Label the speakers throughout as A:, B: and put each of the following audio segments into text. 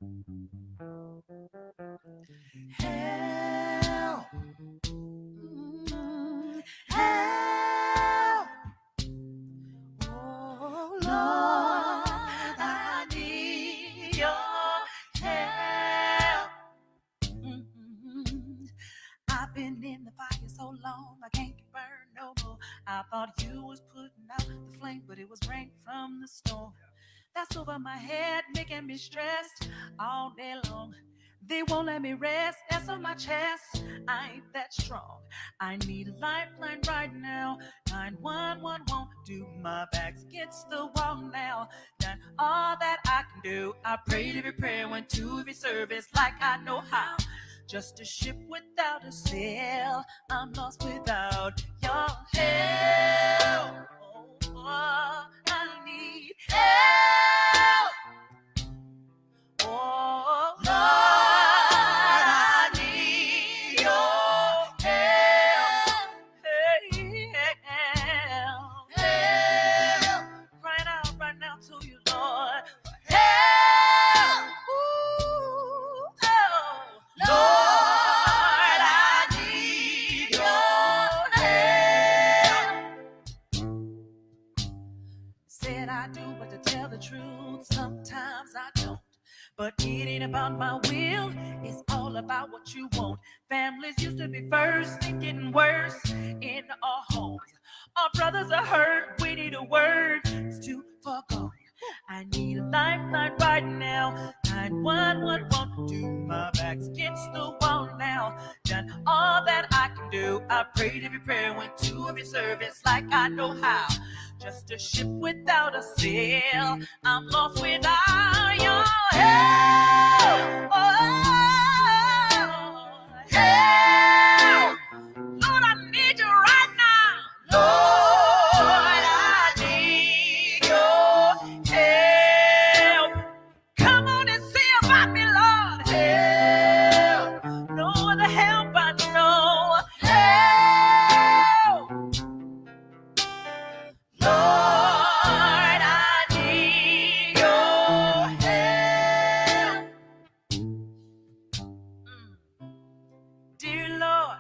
A: Help, help, oh Lord, I need your help. Mm. I've been in the fire so long I can't get burned no more. I thought you was putting out the flame, but it was rain from the storm. That's over my head, making me stressed all day long. They won't let me rest. That's on my chest. I ain't that strong. I need a lifeline right now. 911 won't do. My back's against the wall now. Done all that I can do. I prayed every prayer, went to every service like I know how. Just a ship without a sail. I'm lost without your help. Oh, I need help. Oh, Lord, I need your help. Help. Right now to you, Lord. Help. Ooh, oh, Lord, I need your help. Said I do, but to tell the truth, sometimes I don't. But it ain't about my will, it's all about what you want. Families used to be first, they getting worse in our homes. Our brothers are hurt, we need a word, it's too far gone. I need a lifeline right now. 911 won't do. My back's against the wall now. Done all that I can do. I prayed every prayer, went to every service like I know how. Just a ship without a sail. I'm lost without your help. Oh, help. Lord, I need you right now. Lord, I need your help. Come on and see about me, Lord. Help. No other help I know. Help. Lord, I need your help. Dear Lord,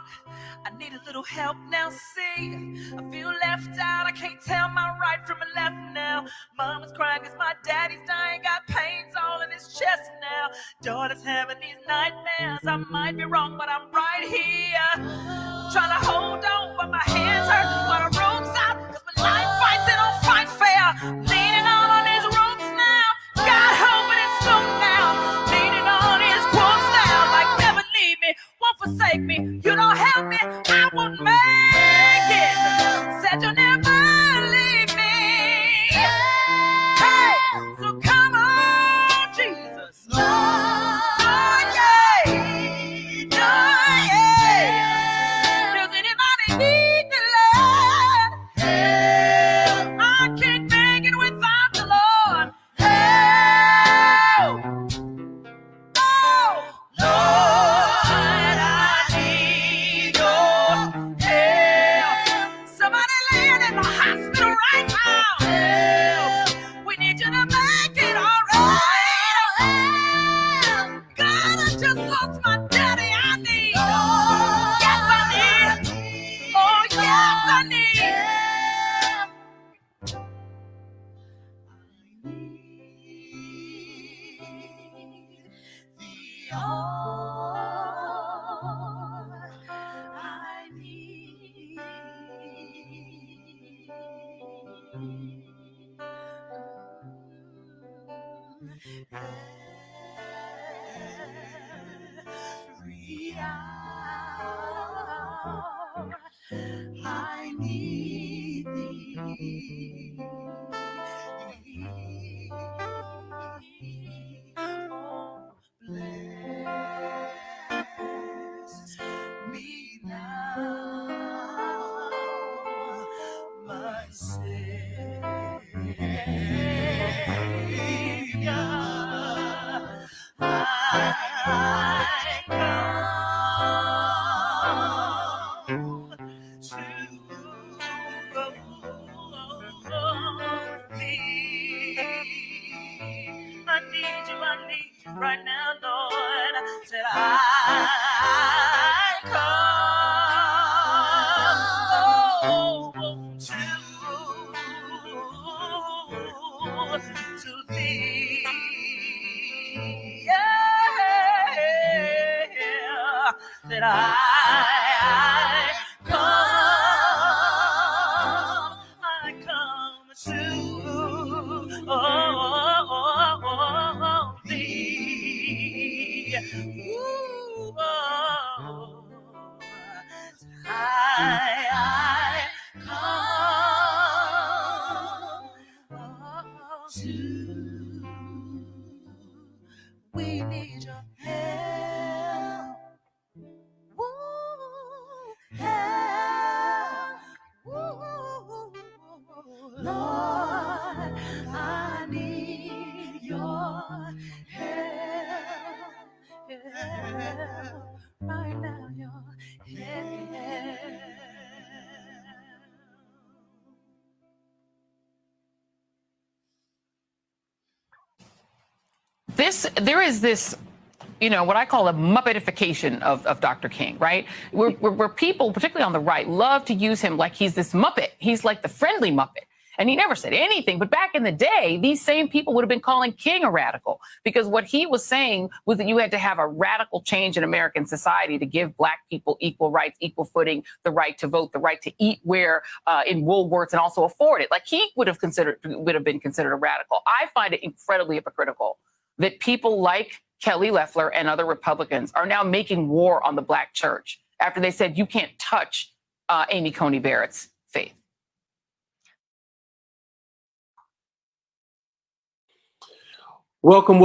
A: I need a little help now, see. I feel left out, I can't tell my right from my left now. Mama's crying cause my daddy's dying, got pains all in his chest now. Daughter's having these nightmares, I might be wrong, but I'm right here. Trying to hold on, but my hands hurt, but the room's out, cause my life fights, it don't fight fair. Leaning all on these ropes now, God hoping it's slow now. Leaning on his quotes now, like never leave me, won't forsake me. You don't help me, I won't make it. Said you'll never leave me. Hey, so come on, Jesus. Oh, yeah. Oh, yeah. Does anybody need the Lord? Help. I can't make it without the Lord. Help. Oh, Lord, I need your help. Somebody laying in the hospital right now. Help. We need you to make it all right. Help. God, I just lost my daddy. I need. Yes, I need. Oh, yes, I need. I need thee, all I need. Every hour I need thee. Oh, bless me now, my Savior. I come to right now, Lord, said I come to thee. Yeah, that I come to thee. Ooh, I come to. We need your help. Ooh, help. Ooh, Lord, I need your help. Right now, your help.
B: There is this, what I call a Muppetification of Dr. King, right? Where people, particularly on the right, love to use him like he's this Muppet. He's like the friendly Muppet. And he never said anything. But back in the day, these same people would have been calling King a radical, because what he was saying was that you had to have a radical change in American society to give Black people equal rights, equal footing, the right to vote, the right to eat, wear in Woolworths, and also afford it. Like, he would have been considered a radical. I find it incredibly hypocritical that people like Kelly Loeffler and other Republicans are now making war on the Black church after they said you can't touch Amy Coney Barrett's faith.
C: Welcome,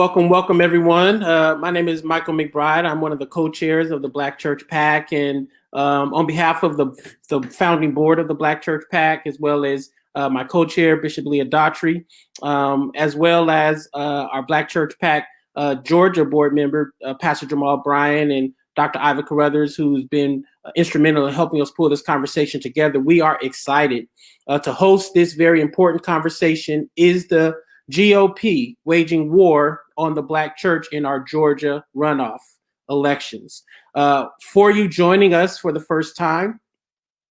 C: everyone. My name is Michael McBride. I'm one of the co-chairs of the Black Church PAC, and on behalf of the founding board of the Black Church PAC, as well as my co-chair, Bishop Leah Daughtry, as well as our Black Church PAC Georgia board member, Pastor Jamal Bryan, and Dr. Iva Carruthers, who's been instrumental in helping us pull this conversation together. We are excited to host this very important conversation. Is the GOP waging war on the Black church in our Georgia runoff elections? For you joining us for the first time,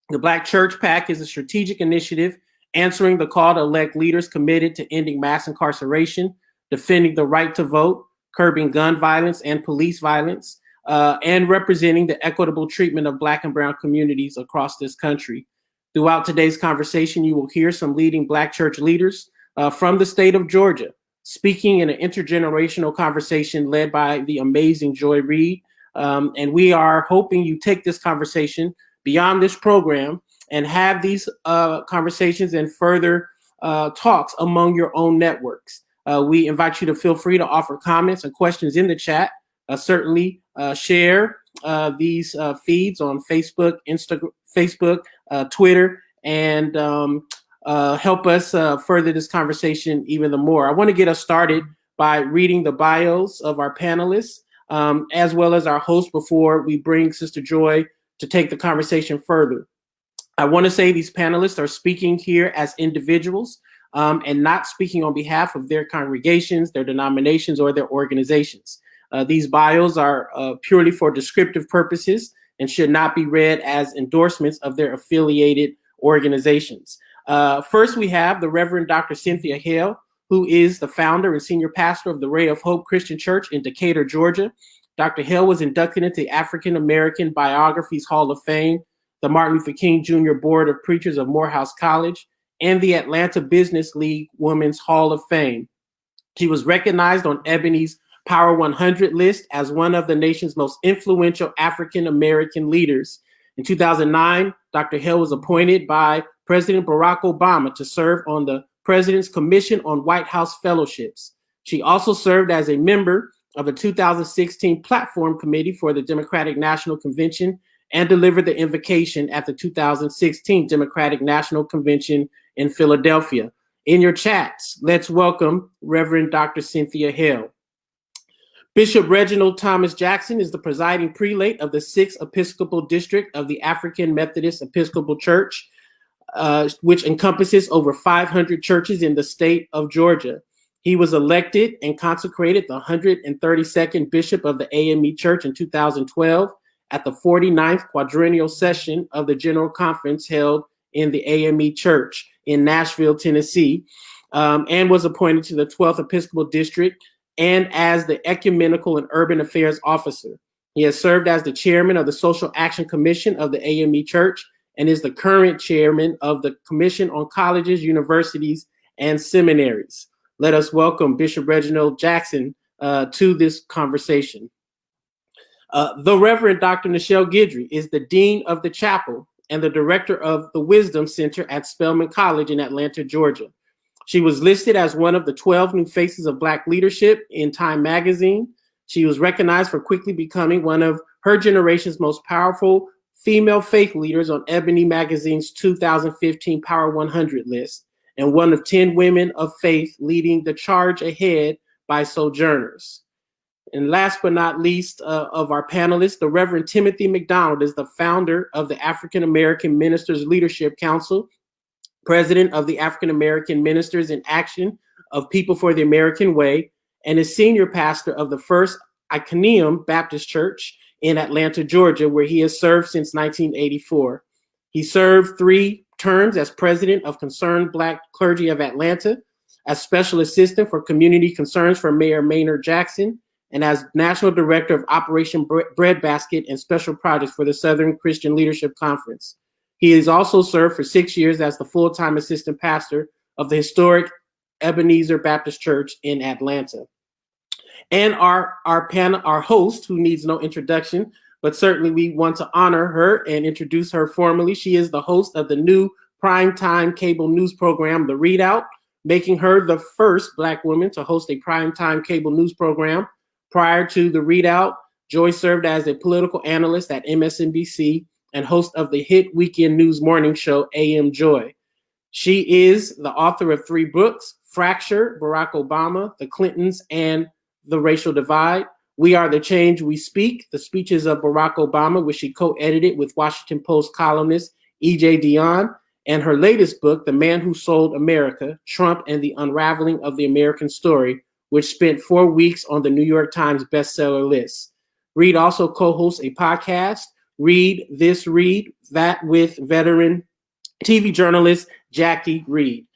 C: the Black Church PAC is a strategic initiative answering the call to elect leaders committed to ending mass incarceration, defending the right to vote, curbing gun violence and police violence, and representing the equitable treatment of Black and brown communities across this country. Throughout today's conversation, you will hear some leading Black church leaders from the state of Georgia, speaking in an intergenerational conversation led by the amazing Joy Reid. And we are hoping you take this conversation beyond this program and have these conversations and further talks among your own networks. We invite you to feel free to offer comments and questions in the chat. Certainly share these feeds on Facebook, Instagram, Twitter, and help us further this conversation even more. I want to get us started by reading the bios of our panelists, as well as our host, before we bring Sister Joy to take the conversation further. I want to say these panelists are speaking here as individuals and not speaking on behalf of their congregations, their denominations, or their organizations. These bios are purely for descriptive purposes and should not be read as endorsements of their affiliated organizations. First, we have the Reverend Dr. Cynthia Hale, who is the founder and senior pastor of the Ray of Hope Christian Church in Decatur, Georgia. Dr. Hale was inducted into the African American Biographies Hall of Fame, the Martin Luther King Jr. Board of Preachers of Morehouse College, and the Atlanta Business League Women's Hall of Fame. She was recognized on Ebony's Power 100 list as one of the nation's most influential African American leaders. In 2009, Dr. Hale was appointed by President Barack Obama to serve on the President's Commission on White House Fellowships. She also served as a member of the 2016 Platform Committee for the Democratic National Convention and delivered the invocation at the 2016 Democratic National Convention in Philadelphia. In your chats, let's welcome Reverend Dr. Cynthia Hale. Bishop Reginald Thomas Jackson is the presiding prelate of the 6th Episcopal District of the African Methodist Episcopal Church, which encompasses over 500 churches in the state of Georgia. He was elected and consecrated the 132nd Bishop of the AME Church in 2012 at the 49th Quadrennial Session of the General Conference held in the AME Church in Nashville, Tennessee, and was appointed to the 12th Episcopal District and as the Ecumenical and Urban Affairs Officer. He has served as the chairman of the Social Action Commission of the AME Church and is the current chairman of the Commission on Colleges, Universities, and Seminaries. Let us welcome Bishop Reginald Jackson to this conversation. The Reverend Dr. Nichelle Guidry is the Dean of the Chapel and the Director of the Wisdom Center at Spelman College in Atlanta, Georgia. She was listed as one of the 12 new faces of Black leadership in Time magazine. She was recognized for quickly becoming one of her generation's most powerful female faith leaders on Ebony magazine's 2015 Power 100 list, and one of 10 women of faith leading the charge ahead by Sojourners. And last but not least of our panelists, the Reverend Timothy McDonald is the founder of the African American Ministers Leadership Council, president of the African American Ministers in Action of People for the American Way, and is senior pastor of the First Iconium Baptist Church in Atlanta, Georgia, where he has served since 1984. He served 3 terms as president of Concerned Black Clergy of Atlanta, as special assistant for community concerns for Mayor Maynard Jackson, and as national director of Operation Breadbasket and special projects for the Southern Christian Leadership Conference. He has also served for 6 years as the full-time assistant pastor of the historic Ebenezer Baptist Church in Atlanta. And our host, who needs no introduction, but certainly we want to honor her and introduce her formally. She is the host of the new primetime cable news program, The ReadOut, making her the first Black woman to host a primetime cable news program. Prior to The ReadOut, Joy served as a political analyst at MSNBC and host of the hit weekend news morning show, AM Joy. She is the author of 3 books, Fracture, Barack Obama, The Clintons, and The Racial Divide. We Are the Change We Speak, the speeches of Barack Obama, which she co-edited with Washington Post columnist E.J. Dionne, and her latest book, The Man Who Sold America, Trump and the Unraveling of the American Story, which spent 4 weeks on the New York Times bestseller list. Reed also co-hosts a podcast, Read This, Read That, with veteran TV journalist Jackie Reed.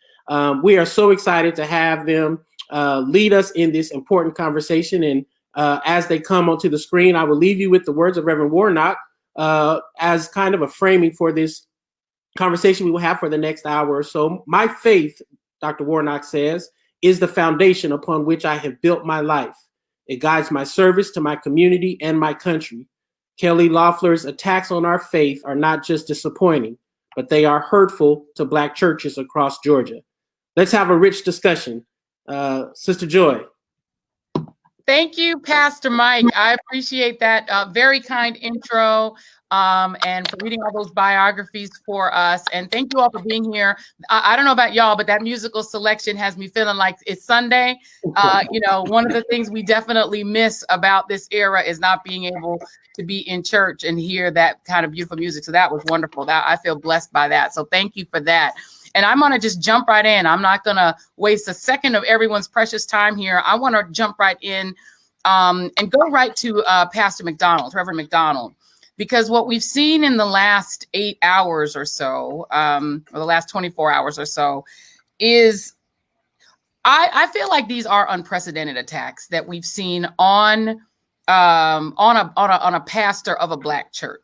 C: We are so excited to have them lead us in this important conversation. And as they come onto the screen, I will leave you with the words of Reverend Warnock as kind of a framing for this conversation we will have for the next hour or so. My faith, Dr. Warnock says, is the foundation upon which I have built my life. It guides my service to my community and my country. Kelly Loeffler's attacks on our faith are not just disappointing, but they are hurtful to Black churches across Georgia. Let's have a rich discussion. Sister Joy.
B: Thank you, Pastor Mike. I appreciate that very kind intro and for reading all those biographies for us. And thank you all for being here. I don't know about y'all, but that musical selection has me feeling like it's Sunday. One of the things we definitely miss about this era is not being able to be in church and hear that kind of beautiful music. So that was wonderful. I feel blessed by that. So thank you for that. And I'm going to just jump right in. I'm not going to waste a second of everyone's precious time here. I want to jump right in and go right to Pastor McDonald, Reverend McDonald, because what we've seen in the last 8 hours or so, or the last 24 hours or so, is I feel like these are unprecedented attacks that we've seen on a pastor of a Black church.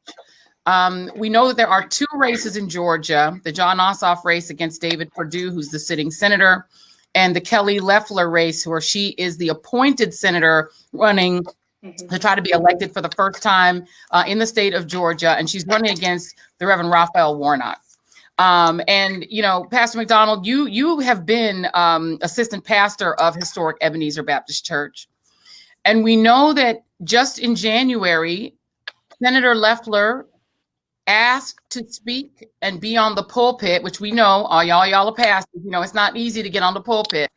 B: We know that there are 2 races in Georgia, the John Ossoff race against David Perdue, who's the sitting senator, and the Kelly Loeffler race, where she is the appointed senator running to try to be elected for the first time in the state of Georgia. And she's running against the Reverend Raphael Warnock. Pastor McDonald, you have been assistant pastor of historic Ebenezer Baptist Church. And we know that just in January, Senator Loeffler asked to speak and be on the pulpit, which we know, y'all are pastors, it's not easy to get on the pulpit.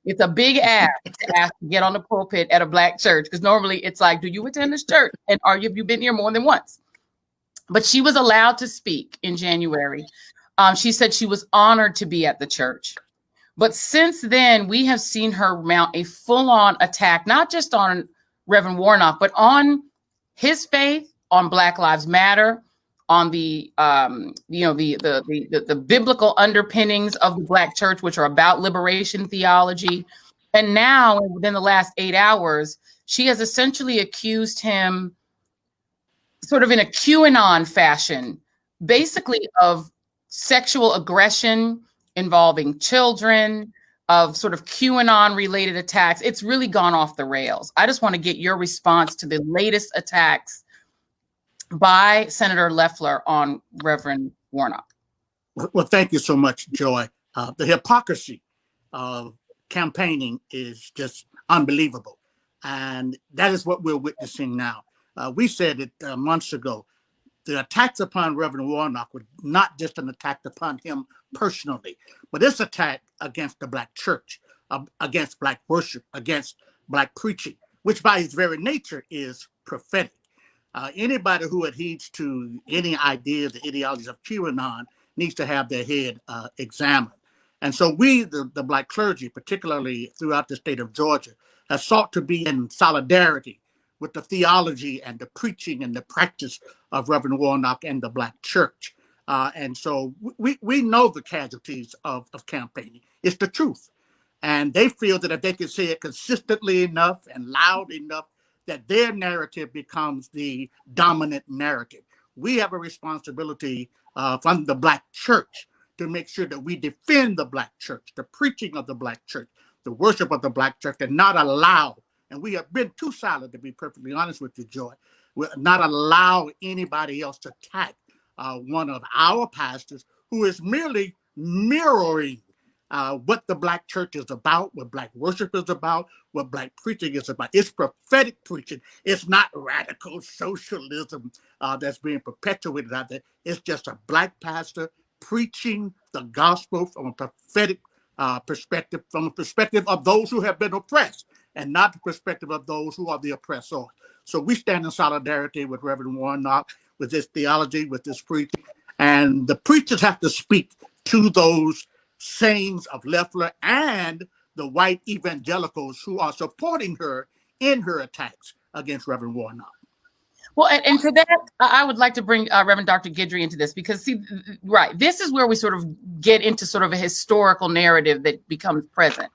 B: It's a big ask to get on the pulpit at a Black church, because normally it's like, do you attend this church? And have you been here more than once? But she was allowed to speak in January. She said she was honored to be at the church. But since then, we have seen her mount a full-on attack, not just on Reverend Warnock, but on his faith, on Black Lives Matter, on the the biblical underpinnings of the Black church, which are about liberation theology. And now, within the last 8 hours, she has essentially accused him, sort of in a QAnon fashion, basically of sexual aggression involving children, of sort of QAnon related attacks. It's really gone off the rails. I just want to get your response to the latest attacks by Senator Loeffler on Reverend Warnock.
D: Well, thank you so much, Joy. The hypocrisy of campaigning is just unbelievable. And that is what we're witnessing now. We said it months ago. The attacks upon Reverend Warnock were not just an attack upon him personally, but this attack against the Black church, against Black worship, against Black preaching, which by its very nature is prophetic. Anybody who adheres to any ideas, the ideologies of QAnon, needs to have their head examined. And so we, the Black clergy, particularly throughout the state of Georgia, have sought to be in solidarity with the theology and the preaching and the practice of Reverend Warnock and the Black church. And so we know the casualties of campaigning. It's the truth. And they feel that if they can say it consistently enough and loud enough, that their narrative becomes the dominant narrative. We have a responsibility from the Black church to make sure that we defend the Black church, the preaching of the Black church, the worship of the Black church, and not allow, and we have been too silent, to be perfectly honest with you, Joy, we'll not allow anybody else to attack one of our pastors who is merely mirroring what the Black church is about, what Black worship is about, what Black preaching is about. It's prophetic preaching. It's not radical socialism that's being perpetuated out there. It's just a Black pastor preaching the gospel from a prophetic perspective, from a perspective of those who have been oppressed, and not the perspective of those who are the oppressors. So we stand in solidarity with Reverend Warnock, with this theology, with this preaching, and the preachers have to speak to those sayings of Loeffler and the white evangelicals who are supporting her in her attacks against Reverend Warnock.
B: Well, and to that, I would like to bring Reverend Dr. Guidry into this, because see, right, this is where we sort of get into sort of a historical narrative that becomes present.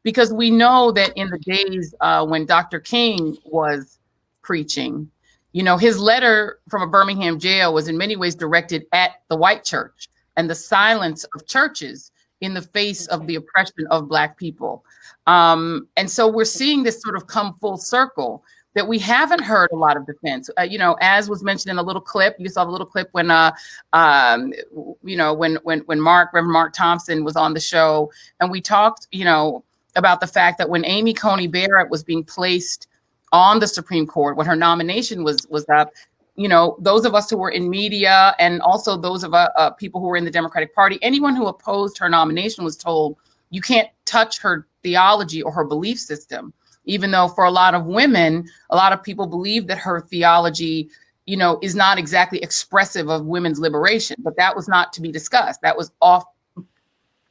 B: Because we know that in the days when Dr. King was preaching, you know, his letter from a Birmingham jail was in many ways directed at the white church and the silence of churches in the face of the oppression of Black people. And so we're seeing this sort of come full circle, that we haven't heard a lot of defense. You know, as was mentioned in a little clip, you saw the little clip when, you know, when Reverend Mark Thompson was on the show, and we talked, you know, about the fact that when Amy Coney Barrett was being placed on the Supreme Court, when her nomination was up, you know, those of us who were in media, and also those of people who were in the Democratic Party, anyone who opposed her nomination was told, you can't touch her theology or her belief system. Even though for a lot of women, a lot of people believe that her theology, you know, is not exactly expressive of women's liberation, but that was not to be discussed. That was off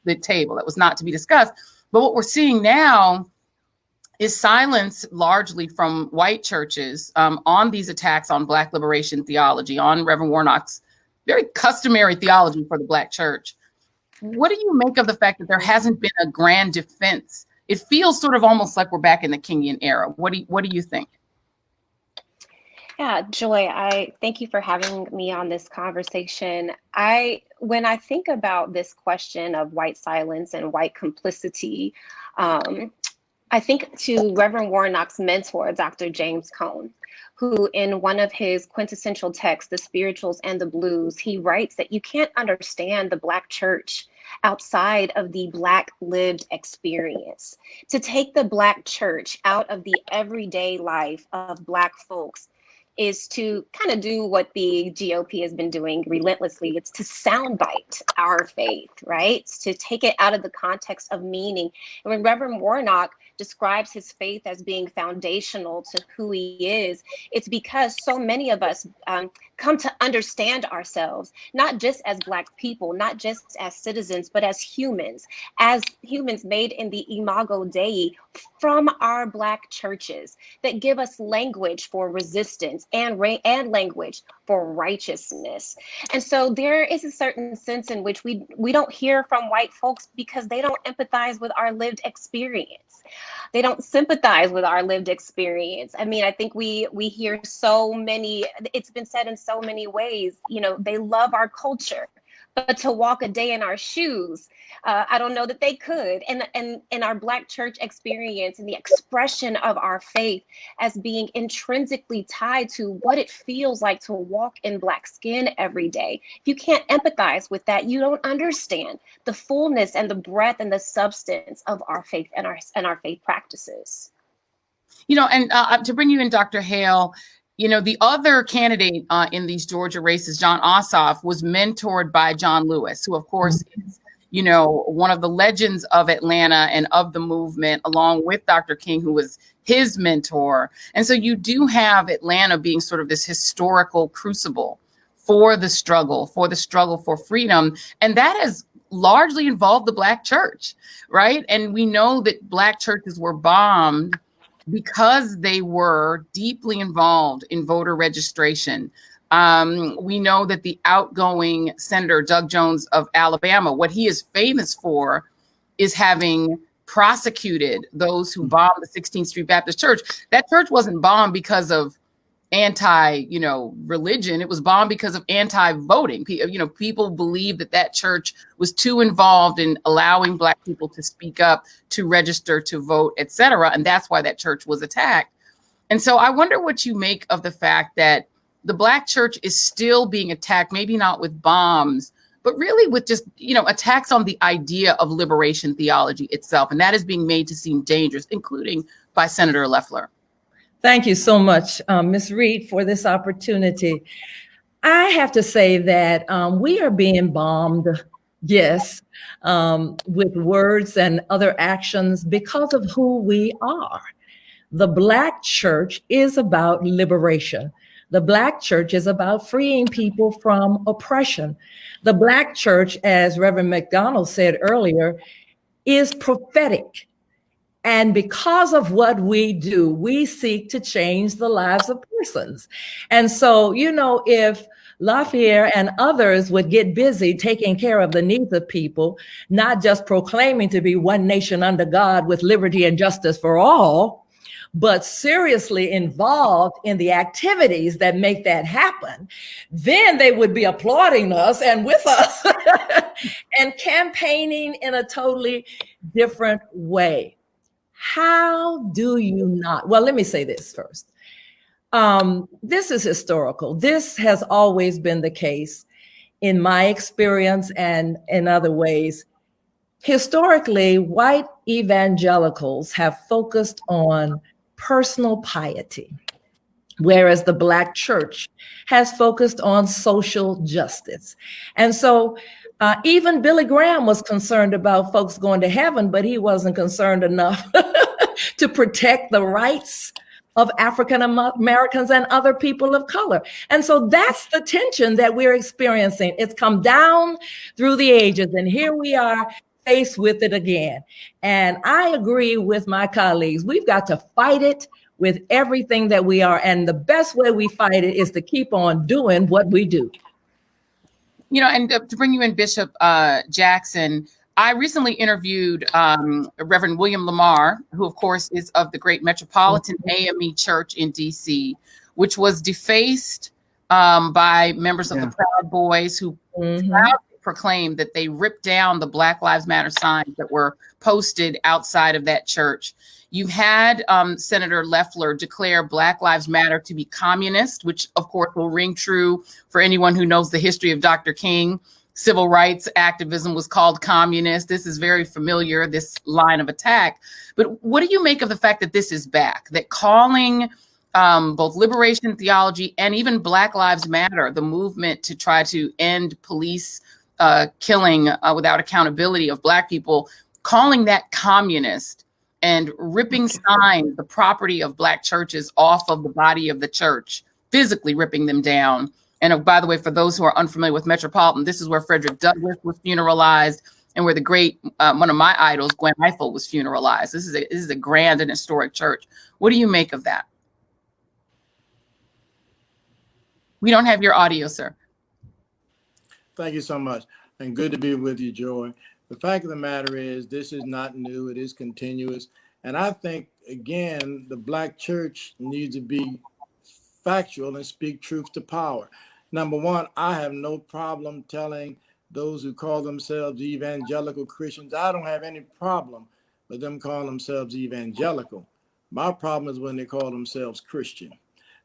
B: the table. That was not to be discussed. But what we're seeing now is silence, largely from white churches, on these attacks on Black liberation theology, on Reverend Warnock's very customary theology for the Black church. What do you make of the fact that there hasn't been a grand defense? It feels sort of almost like we're back in the Kingian era. What do you think?
E: Yeah, Joy, I thank you for having me on this conversation. When I think about this question of white silence and white complicity, I think to Reverend Warnock's mentor, Dr. James Cone, who in one of his quintessential texts, The Spirituals and the Blues, he writes that you can't understand the Black church outside of the Black lived experience. To take the Black church out of the everyday life of Black folks is to kind of do what the GOP has been doing relentlessly. It's to soundbite our faith, right? It's to take it out of the context of meaning. And when Reverend Warnock describes his faith as being foundational to who he is, it's because so many of us come to understand ourselves, not just as Black people, not just as citizens, but as humans made in the imago Dei from our Black churches that give us language for resistance and language for righteousness. And so there is a certain sense in which we don't hear from white folks because they don't empathize with our lived experience. They don't sympathize with our lived experience. I mean, I think we hear so many, it's been said in so many ways, they love our culture, but to walk a day in our shoes, I don't know that they could. And our Black church experience and the expression of our faith as being intrinsically tied to what it feels like to walk in Black skin every day. If you can't empathize with that, you don't understand the fullness and the breadth and the substance of our faith and our faith practices.
B: And to bring you in, Dr. Hale, the other candidate in these Georgia races, Jon Ossoff, was mentored by John Lewis, who, of course, is, one of the legends of Atlanta and of the movement, along with Dr. King, who was his mentor. And so you do have Atlanta being sort of this historical crucible for the struggle for freedom. And that has largely involved the Black church, right? And we know that Black churches were bombed because they were deeply involved in voter registration. We know that the outgoing Senator Doug Jones of Alabama, what he is famous for is having prosecuted those who bombed the 16th Street Baptist Church. That church wasn't bombed because of religion. It was bombed because of anti-voting. People believed that church was too involved in allowing Black people to speak up, to register, to vote, et cetera. And that's why that church was attacked. And so I wonder what you make of the fact that the Black church is still being attacked, maybe not with bombs, but really with just, attacks on the idea of liberation theology itself. And that is being made to seem dangerous, including by Senator Loeffler.
F: Thank you so much, Ms. Reed, for this opportunity. I have to say that we are being bombed, yes, with words and other actions because of who we are. The Black church is about liberation. The Black church is about freeing people from oppression. The Black church, as Reverend McDonald said earlier, is prophetic. And because of what we do, we seek to change the lives of persons. And so, if Lafayette and others would get busy taking care of the needs of people, not just proclaiming to be one nation under God with liberty and justice for all, but seriously involved in the activities that make that happen, then they would be applauding us and with us and campaigning in a totally different way. How do you not? Well, let me say this first. This is historical. This has always been the case in my experience and in other ways. Historically, white evangelicals have focused on personal piety, whereas the Black church has focused on social justice. And so even Billy Graham was concerned about folks going to heaven, but he wasn't concerned enough to protect the rights of African Americans and other people of color. And so that's the tension that we're experiencing. It's come down through the ages, and here we are faced with it again. And I agree with my colleagues. We've got to fight it with everything that we are. And the best way we fight it is to keep on doing what we do.
B: And to bring you in, Bishop Jackson, I recently interviewed Reverend William Lamar, who, of course, is of the great Metropolitan AME Church in D.C., which was defaced by members of the Proud Boys who proudly proclaimed that they ripped down the Black Lives Matter signs that were posted outside of that church. You had Senator Loeffler declare Black Lives Matter to be communist, which, of course, will ring true for anyone who knows the history of Dr. King. Civil rights activism was called communist. This is very familiar, this line of attack. But what do you make of the fact that this is back, that calling both liberation theology and even Black Lives Matter, the movement to try to end police killing without accountability of Black people, calling that communist and ripping signs, the property of Black churches, off of the body of the church, physically ripping them down, And by the way, for those who are unfamiliar with Metropolitan, this is where Frederick Douglass was funeralized, and where the great one of my idols, Gwen Ifill, was funeralized. This is a grand and historic church. What do you make of that? We don't have your audio, sir.
G: Thank you so much, and good to be with you, Joy. The fact of the matter is, this is not new. It is continuous. And I think, again, the Black church needs to be factual and speak truth to power. Number one, I have no problem telling those who call themselves evangelical Christians, I don't have any problem with them calling themselves evangelical. My problem is when they call themselves Christian.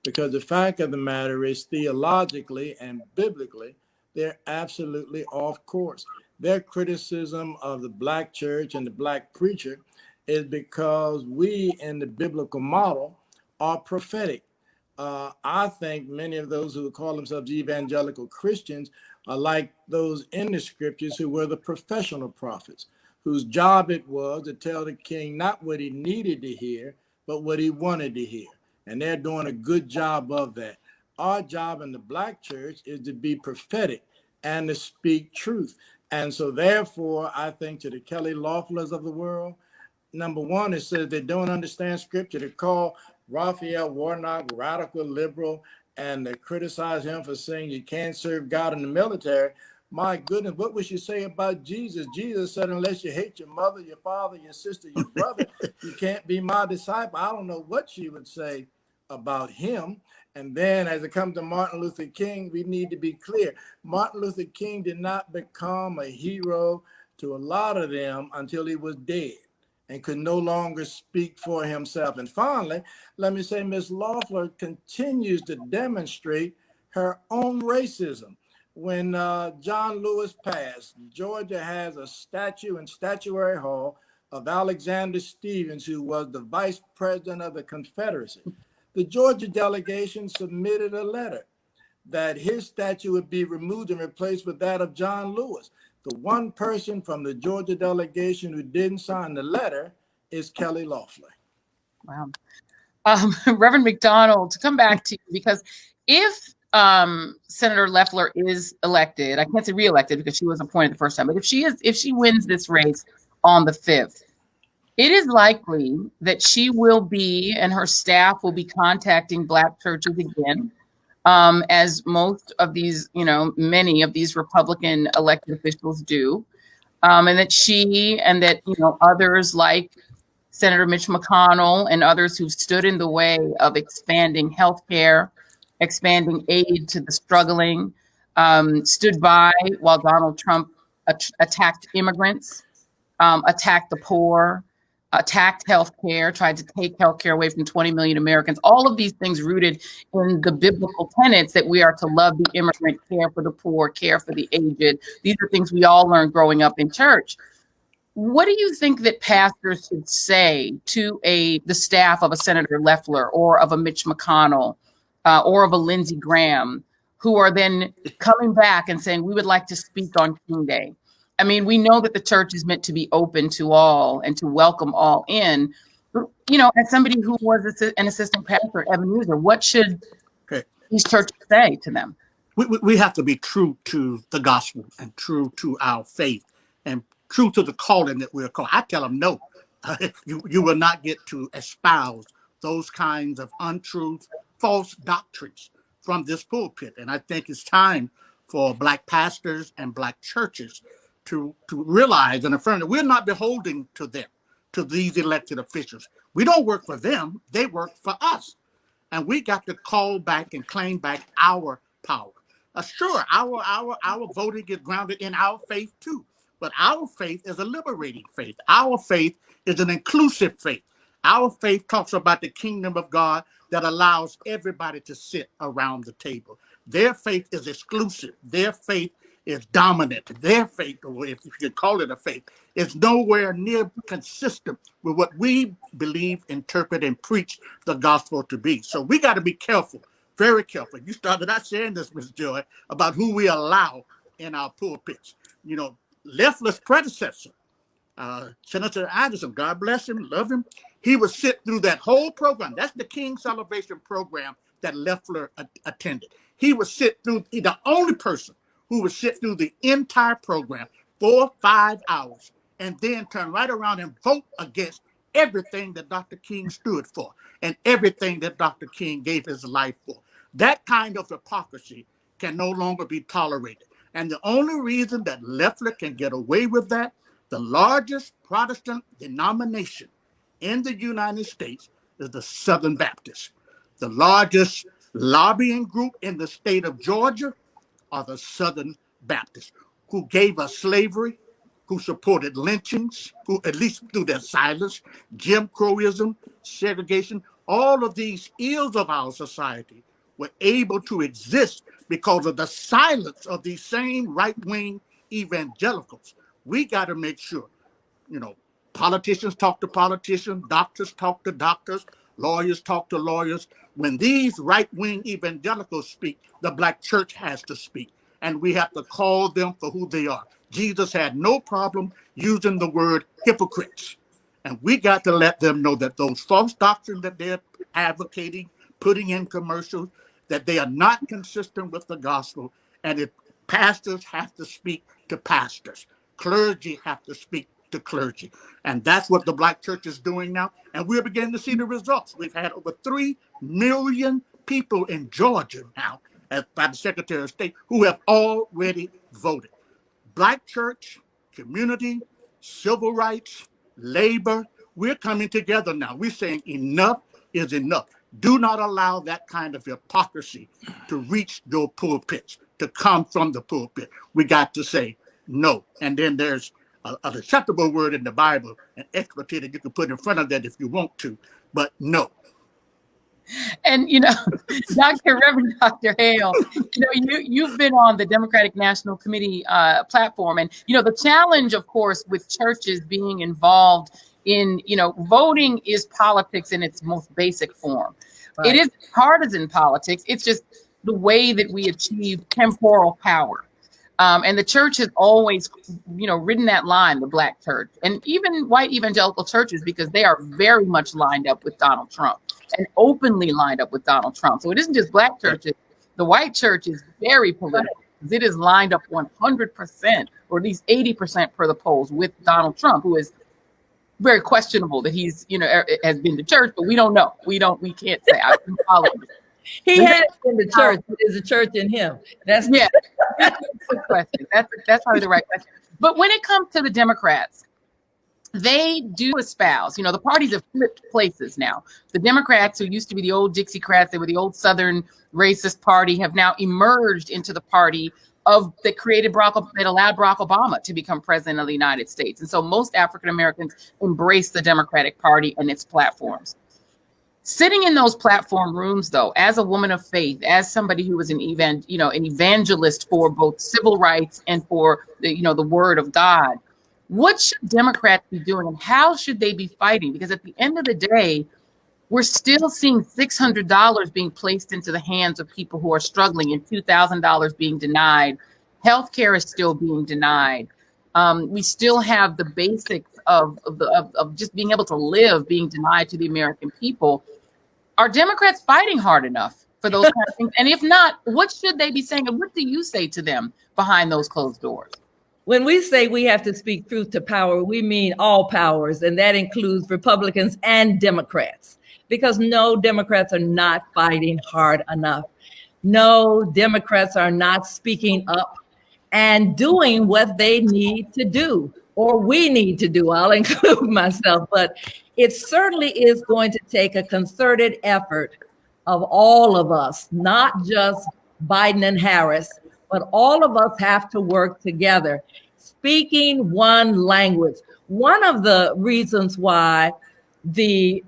G: Because the fact of the matter is, theologically and biblically, they're absolutely off course. Their criticism of the Black church and the Black preacher is because we in the biblical model are prophetic. I think many of those who call themselves evangelical Christians are like those in the scriptures who were the professional prophets, whose job it was to tell the king not what he needed to hear, but what he wanted to hear. And they're doing a good job of that. Our job in the Black church is to be prophetic and to speak truth. And so therefore, I think to the Kelly Loefflers of the world, number one, it says they don't understand scripture. They call Raphael Warnock radical liberal, and they criticize him for saying you can't serve God in the military. My goodness, what would you say about Jesus? Jesus said, unless you hate your mother, your father, your sister, your brother, you can't be my disciple. I don't know what she would say about him. And then as it comes to Martin Luther King, we need to be clear. Martin Luther King did not become a hero to a lot of them until he was dead and could no longer speak for himself. And finally, let me say, Ms. Loeffler continues to demonstrate her own racism. When John Lewis passed, Georgia has a statue in Statuary Hall of Alexander Stephens, who was the vice president of the Confederacy. The Georgia delegation submitted a letter that his statue would be removed and replaced with that of John Lewis. The one person from the Georgia delegation who didn't sign the letter is Kelly Loeffler.
B: Wow. Reverend McDonald, to come back to you, because if Senator Loeffler is elected, I can't say reelected because she was appointed the first time, but if she wins this race on the 5th, it is likely that she will be, and her staff will be contacting Black churches again, as most of these, many of these Republican elected officials do, and that she and that, others like Senator Mitch McConnell and others who've stood in the way of expanding healthcare, expanding aid to the struggling, stood by while Donald Trump attacked immigrants, attacked the poor, attacked healthcare, tried to take healthcare away from 20 million Americans. All of these things rooted in the biblical tenets that we are to love the immigrant, care for the poor, care for the aged. These are things we all learned growing up in church. What do you think that pastors should say to the staff of a Senator Loeffler or of a Mitch McConnell or of a Lindsey Graham, who are then coming back and saying, we would like to speak on King Day? I mean, we know that the church is meant to be open to all and to welcome all in. But, as somebody who was an assistant pastor at Ebenezer, what should these churches say to them?
D: We have to be true to the gospel and true to our faith and true to the calling that we're called. I tell them, no, you will not get to espouse those kinds of untruth, false doctrines from this pulpit. And I think it's time for Black pastors and Black churches to realize and affirm that we're not beholden to them, to these elected officials. We don't work for them, they work for us. And we got to call back and claim back our power. Sure, our voting is grounded in our faith too, but our faith is a liberating faith. Our faith is an inclusive faith. Our faith talks about the kingdom of God that allows everybody to sit around the table. Their faith is exclusive. Their faith is dominant. Their faith, or if you could call it a faith, is nowhere near consistent with what we believe, interpret, and preach the gospel to be. So we got to be careful, very careful. You started out saying this, Ms. Joy, about who we allow in our pulpits. Loeffler's predecessor, Senator Anderson, God bless him, love him. He would sit through that whole program. That's the King Celebration program that Loeffler attended. He would sit through, he's the only person who would sit through the entire program, 4 or 5 hours, and then turn right around and vote against everything that Dr. King stood for and everything that Dr. King gave his life for. That kind of hypocrisy can no longer be tolerated. And the only reason that Loeffler can get away with that, the largest Protestant denomination in the United States is the Southern Baptists. The largest lobbying group in the state of Georgia are the Southern Baptists, who gave us slavery, who supported lynchings, who, at least through their silence, Jim Crowism, segregation, all of these ills of our society were able to exist because of the silence of these same right-wing evangelicals. We got to make sure, politicians talk to politicians, doctors talk to doctors, lawyers talk to lawyers. When these right-wing evangelicals speak, the Black church has to speak, and we have to call them for who they are. Jesus had no problem using the word hypocrites, and we got to let them know that those false doctrines that they're advocating, putting in commercials, that they are not consistent with the gospel, and if pastors have to speak to pastors, clergy have to speak to clergy. And that's what the Black church is doing now. And we're beginning to see the results. We've had over 3 million people in Georgia now, by the Secretary of State, who have already voted. Black church, community, civil rights, labor, we're coming together now. We're saying enough is enough. Do not allow that kind of hypocrisy to reach your pulpits, to come from the pulpit. We got to say no. And then there's an acceptable word in the Bible, an expletive you can put in front of that if you want to, but no.
B: And, Reverend Dr. Hale, you've been on the Democratic National Committee platform. And, the challenge, of course, with churches being involved in, voting is politics in its most basic form. Right. It is partisan politics. It's just the way that we achieve temporal power. And the church has always, ridden that line, the Black church, and even white evangelical churches, because they are very much lined up with Donald Trump and openly lined up with Donald Trump. So it isn't just Black churches. The white church is very political. It is lined up 100%, or at least 80% per the polls, with Donald Trump, who is very questionable that he's, has been to church, but we don't know. We can't say. I can follow him.
F: He has been to church, but there's a church in him. That's
B: a good question. That's probably the right question. But when it comes to the Democrats, they do espouse, the parties have flipped places now. The Democrats, who used to be the old Dixiecrats, they were the old Southern racist party, have now emerged into the party that allowed Barack Obama to become president of the United States. And so most African Americans embrace the Democratic Party and its platforms. Sitting in those platform rooms, though, as a woman of faith, as somebody who was an evangelist for both civil rights and for the word of God, what should Democrats be doing, and how should they be fighting? Because at the end of the day, we're still seeing $600 being placed into the hands of people who are struggling, and $2,000 being denied. Healthcare is still being denied. We still have the basics of just being able to live being denied to the American people. Are Democrats fighting hard enough for those kind of things? And if not, what should they be saying? And what do you say to them behind those closed doors?
F: When we say we have to speak truth to power, we mean all powers, and that includes Republicans and Democrats, because no, Democrats are not fighting hard enough. No, Democrats are not speaking up and doing what they need to do, or we need to do. I'll include myself, but it certainly is going to take a concerted effort of all of us, not just Biden and Harris, but all of us have to work together, speaking one language. One of the reasons why the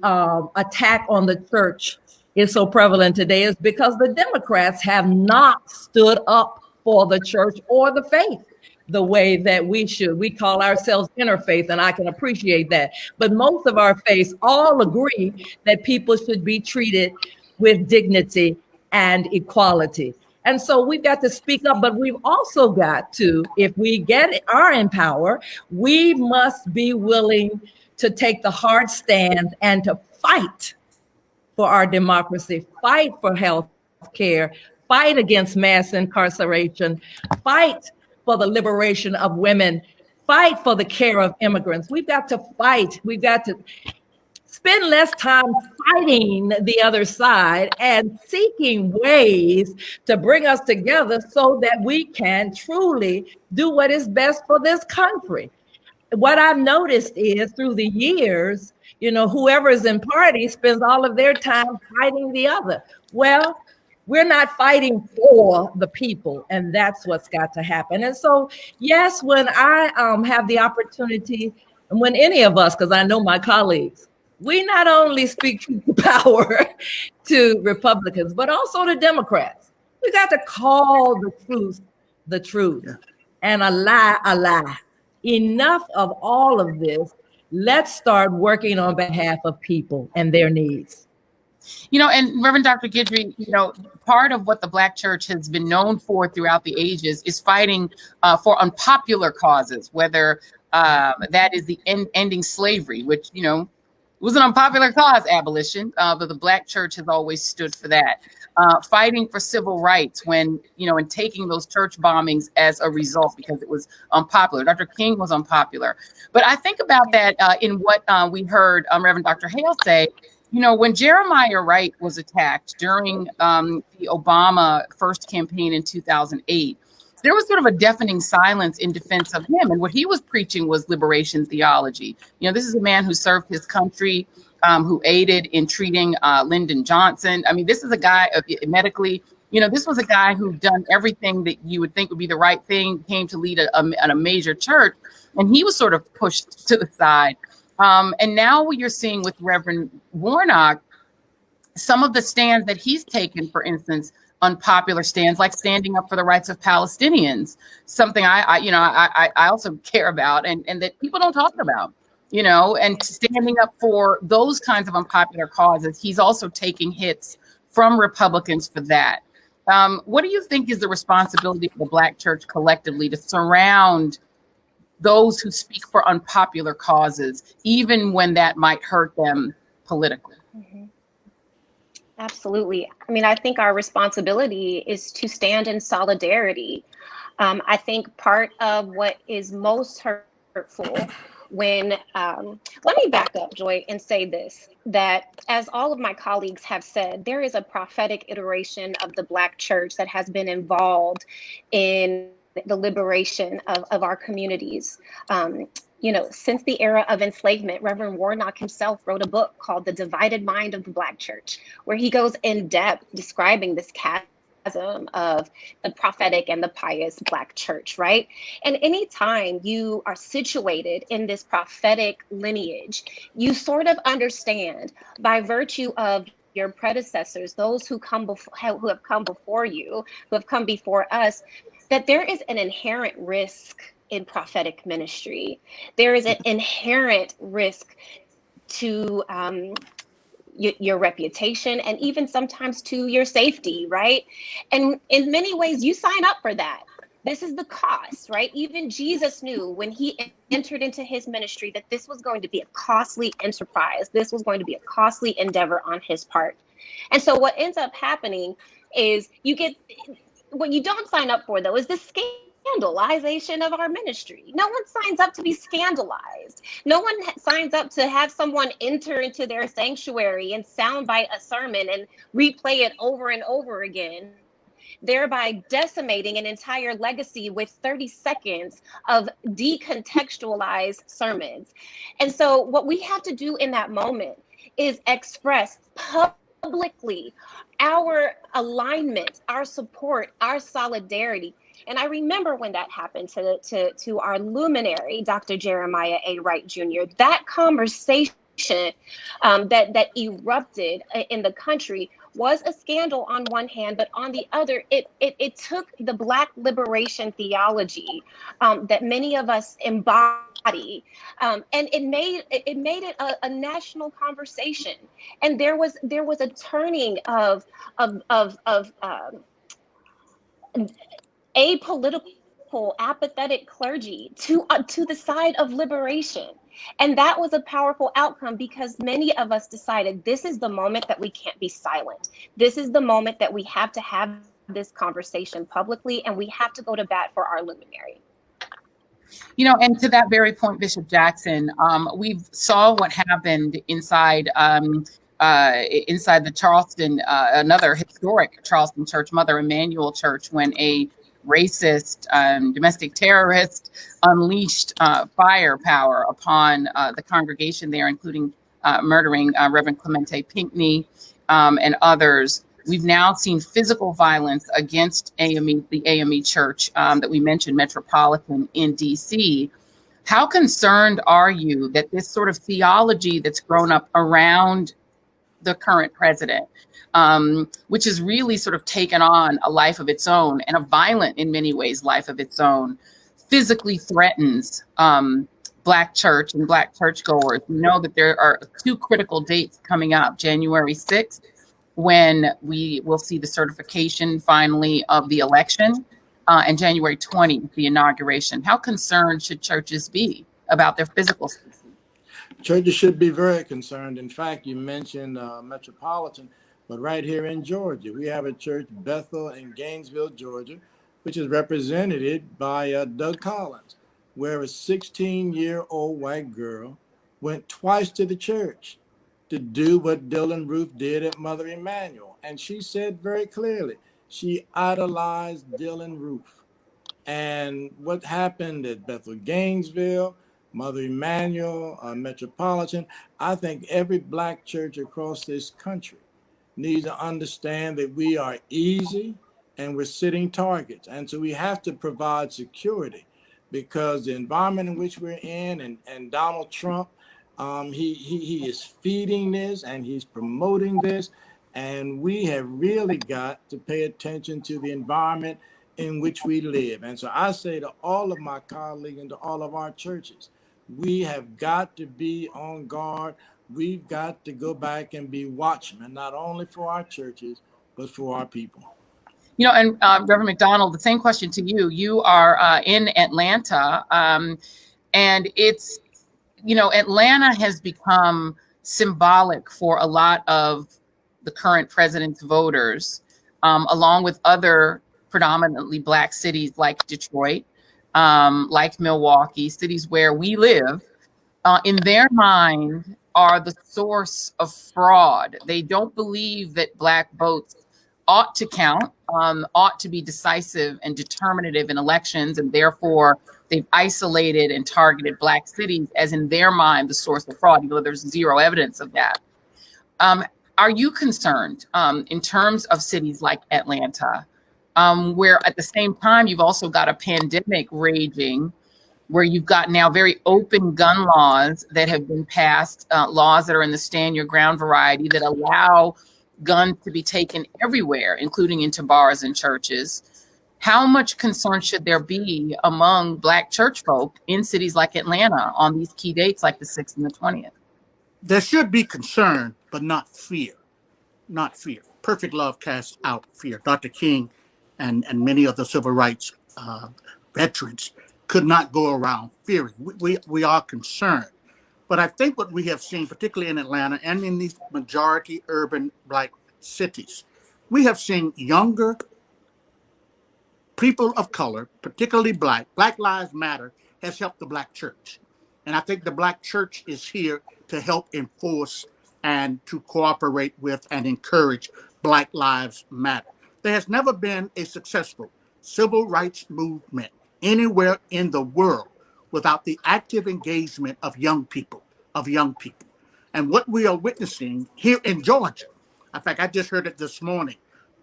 F: attack on the church is so prevalent today is because the Democrats have not stood up for the church or the faith the way that we should. We call ourselves interfaith, and I can appreciate that. But most of our faiths all agree that people should be treated with dignity and equality. And so we've got to speak up, but we've also got to, if we are in power, we must be willing to take the hard stand and to fight for our democracy, fight for health care, fight against mass incarceration, fight for the liberation of women, fight for the care of immigrants. We've got to fight. We've got to spend less time fighting the other side and seeking ways to bring us together so that we can truly do what is best for this country. What I've noticed is through the years, whoever is in party spends all of their time fighting the other. Well, we're not fighting for the people, and that's what's got to happen. And so, yes, when I have the opportunity, and when any of us, because I know my colleagues, we not only speak truth to power to Republicans, but also to Democrats. We got to call the truth, and a lie. Enough of all of this. Let's start working on behalf of people and their needs.
B: And Reverend Dr. Guidry, part of what the Black church has been known for throughout the ages is fighting for unpopular causes, whether that is the ending slavery, which, was an unpopular cause, abolition, but the Black church has always stood for that. Fighting for civil rights when, and taking those church bombings as a result because it was unpopular. Dr. King was unpopular. But I think about that in what we heard Reverend Dr. Hale say, when Jeremiah Wright was attacked during the Obama first campaign in 2008, there was sort of a deafening silence in defense of him. And what he was preaching was liberation theology. This is a man who served his country, who aided in treating Lyndon Johnson. I mean, this is a guy medically, this was a guy who done everything that you would think would be the right thing, came to lead a major church, and he was sort of pushed to the side. And now what you're seeing with Reverend Warnock, some of the stands that he's taken, for instance, unpopular stands like standing up for the rights of Palestinians, something I also care about and that people don't talk about, and standing up for those kinds of unpopular causes. He's also taking hits from Republicans for that. What do you think is the responsibility of the Black church collectively to surround those who speak for unpopular causes, even when that might hurt them politically?
E: Mm-hmm. Absolutely. I mean, I think our responsibility is to stand in solidarity. I think part of what is most hurtful when, let me back up, Joy, and say this, that as all of my colleagues have said, there is a prophetic iteration of the Black church that has been involved in the liberation of our communities. Since the era of enslavement, Reverend Warnock himself wrote a book called The Divided Mind of the Black Church, where he goes in depth describing this chasm of the prophetic and the pious Black church, right? And anytime you are situated in this prophetic lineage, you sort of understand by virtue of your predecessors, those who have come before you, who have come before us, that there is an inherent risk in prophetic ministry. There is an inherent risk to your reputation and even sometimes to your safety, right? And in many ways, you sign up for that. This is the cost, right? Even Jesus knew when he entered into his ministry that this was going to be a costly enterprise. This was going to be a costly endeavor on his part. And so what ends up happening is what you don't sign up for, though, is the scandalization of our ministry. No one signs up to be scandalized. No one signs up to have someone enter into their sanctuary and soundbite a sermon and replay it over and over again, thereby decimating an entire legacy with 30 seconds of decontextualized sermons. And so what we have to do in that moment is express publicly our alignment, our support, our solidarity. And I remember when that happened to our luminary, Dr. Jeremiah A. Wright Jr., that conversation that erupted in the country was a scandal on one hand, but on the other, it took the Black liberation theology that many of us embody, and it made it a national conversation. And there was a turning of apolitical, apathetic clergy to the side of liberation. And that was a powerful outcome because many of us decided this is the moment that we can't be silent. This is the moment that we have to have this conversation publicly, and we have to go to bat for our luminary.
B: You know, and to that very point, Bishop Jackson, we saw what happened inside the Charleston, another historic Charleston church, Mother Emanuel Church, when a racist domestic terrorist unleashed firepower upon the congregation there, including murdering Reverend Clemente Pinckney and others. We've now seen physical violence against AME, the AME Church that we mentioned, Metropolitan in DC. How concerned are you that this sort of theology that's grown up around the current president, which has really sort of taken on a life of its own and a violent, in many ways, life of its own, physically threatens Black church and Black churchgoers? We know that there are 2 critical dates coming up: January 6th, when we will see the certification finally of the election, and January 20th, the inauguration. How concerned should churches be about their physical safety?
G: Churches should be very concerned. In fact, you mentioned Metropolitan, but right here in Georgia, we have a church, Bethel in Gainesville, Georgia, which is represented by Doug Collins, where a 16-year-old white girl went twice to the church to do what Dylan Roof did at Mother Emanuel. And she said very clearly, she idolized Dylan Roof. And what happened at Bethel Gainesville, Mother Emanuel, Metropolitan, I think every Black church across this country needs to understand that we are easy and we're sitting targets. And so we have to provide security, because the environment in which we're in, and Donald Trump, he is feeding this and he's promoting this, and we have really got to pay attention to the environment in which we live. And so I say to all of my colleagues and to all of our churches, we have got to be on guard. We've got to go back and be watchmen, not only for our churches, but for our people.
B: You know, and Reverend McDonald, the same question to you. You are in Atlanta, and it's, you know, Atlanta has become symbolic for a lot of the current president's voters, along with other predominantly Black cities like Detroit, like Milwaukee, cities where we live. In their mind, are the source of fraud. They don't believe that Black votes ought to count, ought to be decisive and determinative in elections, and therefore they've isolated and targeted Black cities as, in their mind, the source of fraud, even though there's zero evidence of that. Are you concerned in terms of cities like Atlanta, where at the same time you've also got a pandemic raging, where you've got now very open gun laws that have been passed, laws that are in the stand your ground variety that allow guns to be taken everywhere, including into bars and churches? How much concern should there be among Black church folk in cities like Atlanta on these key dates like the 6th and the 20th?
D: There should be concern, but not fear. Not fear. Perfect love casts out fear. Dr. King and many of the civil rights veterans could not go around fearing. We are concerned. But I think what we have seen, particularly in Atlanta and in these majority urban Black cities, we have seen younger people of color, particularly Black Lives Matter has helped the Black church. And I think the Black church is here to help enforce and to cooperate with and encourage Black Lives Matter. There has never been a successful civil rights movement anywhere in the world without the active engagement of young people. And what we are witnessing here in Georgia, in fact, I just heard it this morning,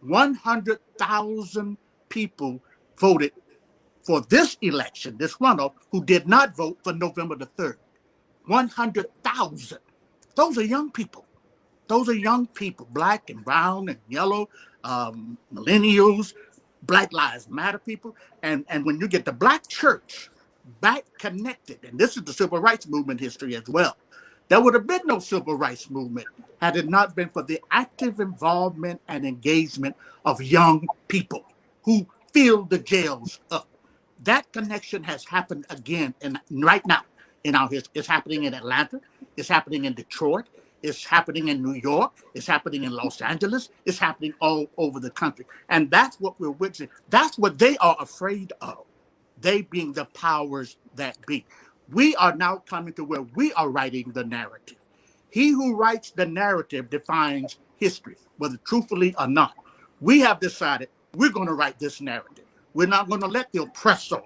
D: 100,000 people voted for this election, this runoff, who did not vote for November the 3rd. 100,000. Those are young people. Those are young people, Black and brown and yellow, millennials, Black Lives Matter people. And when you get the Black church back connected, and this is the civil rights movement history as well, there would have been no civil rights movement had it not been for the active involvement and engagement of young people who filled the jails up. That connection has happened again, and right now in our history. It's happening in Atlanta. It's happening in Detroit. It's happening in New York. It's happening in Los Angeles. It's happening all over the country. And that's what we're witnessing. That's what they are afraid of, they being the powers that be. We are now coming to where we are writing the narrative. He who writes the narrative defines history, whether truthfully or not. We have decided we're going to write this narrative. We're not going to let the oppressor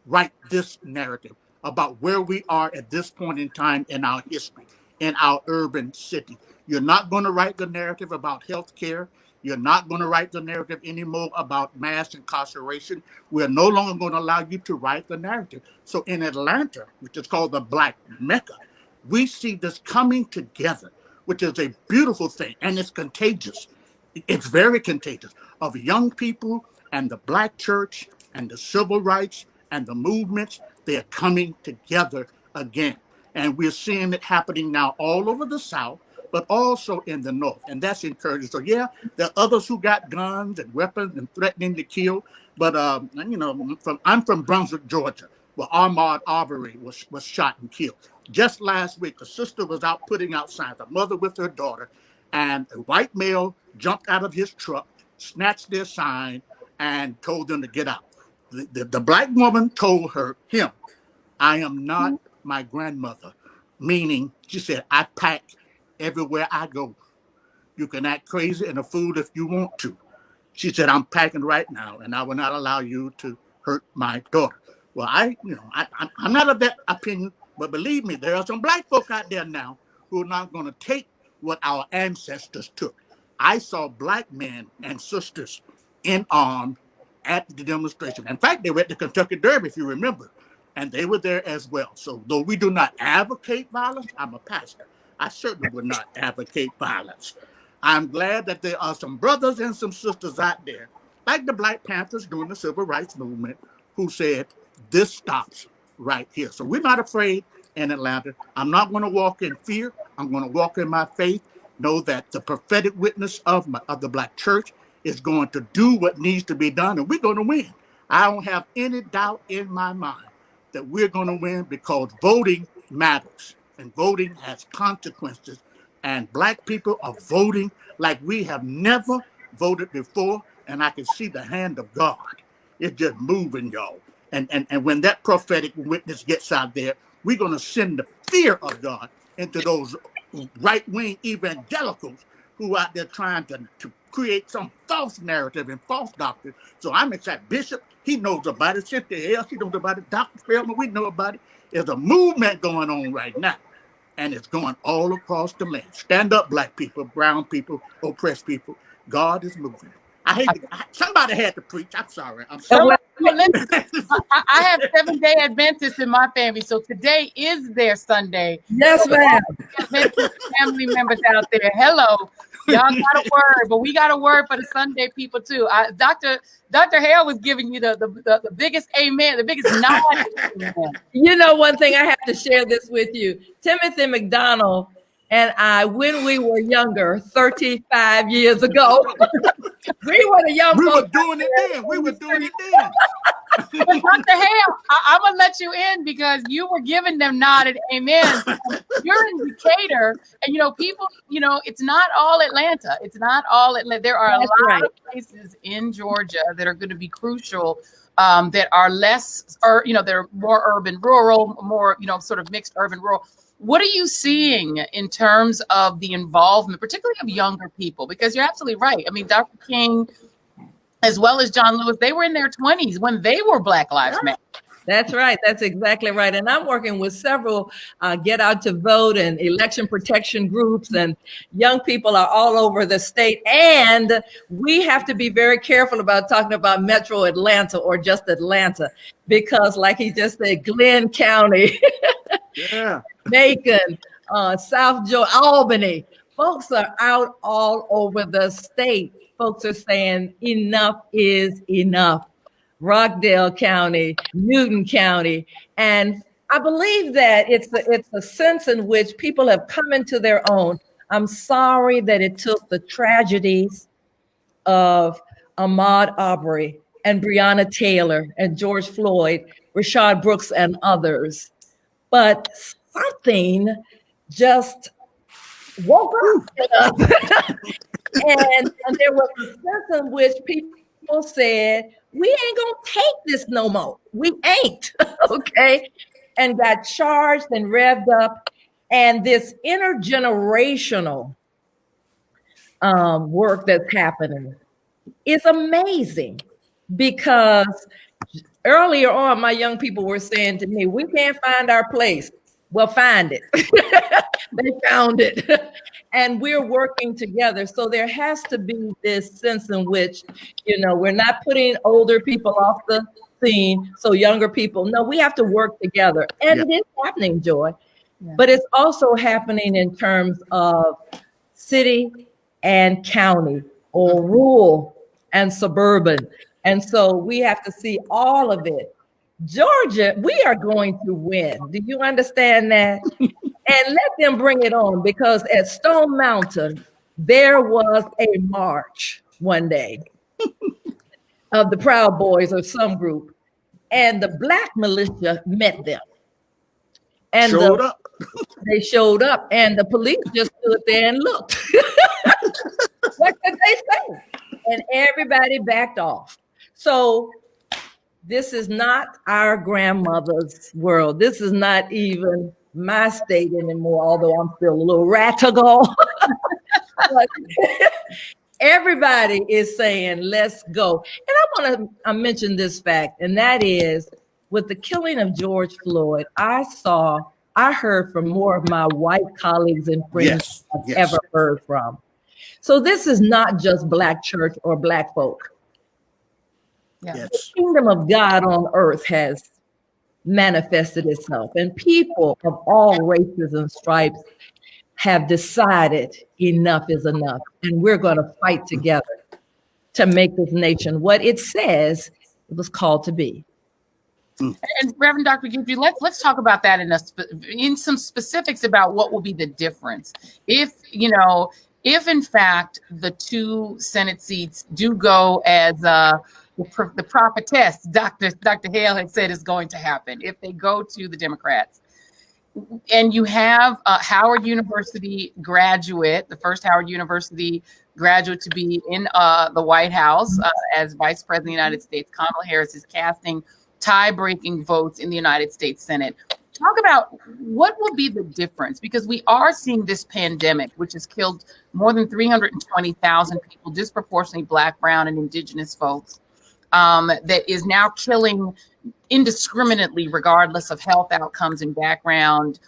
D: write this narrative about where we are at this point in time in our history, in our urban city. You're not going to write the narrative about healthcare. You're not going to write the narrative anymore about mass incarceration. We're no longer going to allow you to write the narrative. So in Atlanta, which is called the Black Mecca, we see this coming together, which is a beautiful thing, and it's contagious. It's very contagious, of young people and the Black church and the civil rights and the movements. They're coming together again. And we're seeing it happening now all over the South, but also in the North. And that's encouraging. So yeah, there are others who got guns and weapons and threatening to kill. But I'm from Brunswick, Georgia, where Ahmaud Arbery was shot and killed. Just last week, a sister was out putting out signs, a mother with her daughter, and a white male jumped out of his truck, snatched their sign, and told them to get out. The Black woman told him, I am not my grandmother, meaning she said, I pack everywhere I go. You can act crazy and a fool if you want to. She said, I'm packing right now, and I will not allow you to hurt my daughter. Well, I'm not of that opinion, but believe me, there are some Black folk out there now who are not going to take what our ancestors took. I saw Black men and sisters in arms at the demonstration. In fact, they were at the Kentucky Derby, if you remember, and they were there as well. So though we do not advocate violence, I'm a pastor, I certainly would not advocate violence. I'm glad that there are some brothers and some sisters out there, like the Black Panthers during the Civil Rights Movement, who said, this stops right here. So we're not afraid in Atlanta. I'm not going to walk in fear. I'm going to walk in my faith, know that the prophetic witness of the Black church is going to do what needs to be done, and we're going to win. I don't have any doubt in my mind that we're going to win, because voting matters, and voting has consequences, and Black people are voting like we have never voted before, and I can see the hand of God. It's just moving, y'all. And when that prophetic witness gets out there, we're going to send the fear of God into those right-wing evangelicals who are out there trying to create some false narrative and false doctrine. So I'm excited. Bishop, he knows about it. Cynthia Hale, she knows about it. Dr. Spellman, we know about it. There's a movement going on right now, and it's going all across the land. Stand up, Black people, brown people, oppressed people. God is moving. Somebody had to preach. I'm sorry.
B: Well, listen, I have 7-day Adventists in my family, so today is their Sunday.
F: Yes, ma'am.
B: Adventist family members out there, hello. Y'all got a word, but we got a word for the Sunday people too. Dr. Hale was giving you the biggest amen, the biggest nod.
F: You know, one thing I have to share this with you. Timothy McDonald and I, when we were younger, 35 years ago, we were the young folks.
D: We were doing it then.
B: But Dr. Hale, I'm going to let you in because you were giving them nodded amen. You're in Decatur, and, people, it's not all Atlanta. It's not all Atlanta. There are a lot of places in Georgia that are going to be crucial, that are less, or, they're more urban, rural, more, sort of mixed urban, rural. What are you seeing in terms of the involvement, particularly of younger people? Because you're absolutely right. I mean, Dr. King, as well as John Lewis, they were in their 20s when they were Black Lives Matter.
F: That's right. That's exactly right. And I'm working with several get out to vote and election protection groups, and young people are all over the state. And we have to be very careful about talking about Metro Atlanta or just Atlanta, because like he just said, Glenn County,
D: yeah,
F: Macon, South Georgia, Albany, folks are out all over the state. Folks are saying enough is enough. Rockdale County, Newton County. And I believe that it's a sense in which people have come into their own. I'm sorry that it took the tragedies of Ahmaud Arbery and Breonna Taylor and George Floyd, Rayshard Brooks and others. But something just woke up. And there was a sense in which people said, we ain't gonna take this no more. We ain't, okay? And got charged and revved up. And this intergenerational work that's happening is amazing, because earlier on, my young people were saying to me, we can't find our place. Well, find it. They found it. And we're working together. So there has to be this sense in which, we're not putting older people off the scene so younger people. No, we have to work together. And it is happening, Joy. Yeah. But it's also happening in terms of city and county, or rural and suburban. And so we have to see all of it. Georgia, we are going to win. Do you understand that? And let them bring it on, because at Stone Mountain, there was a march one day of the Proud Boys or some group, and the Black militia met them. And they showed up, and the police just stood there and looked. What could they say? And everybody backed off. So this is not our grandmother's world. This is not even my state anymore, although I'm still a little radical. But everybody is saying, let's go. And I want to mention this fact, and that is, with the killing of George Floyd, I heard from more of my white colleagues and friends I've ever heard from. So this is not just Black church or Black folk. The kingdom of God on earth has manifested itself, and people of all races and stripes have decided enough is enough, and we're going to fight together to make this nation what it says it was called to be.
B: And Reverend Dr. Guidry, let's talk about that in some specifics about what will be the difference. If in fact the 2 Senate seats do go as the prophetess Dr. Hale had said is going to happen, if they go to the Democrats, and you have a Howard University graduate, the first Howard University graduate to be in the White House as Vice President of the United States, Kamala Harris is casting tie-breaking votes in the United States Senate. Talk about what will be the difference, because we are seeing this pandemic, which has killed more than 320,000 people, disproportionately Black, brown, and indigenous folks, that is now killing indiscriminately, regardless of health outcomes and background,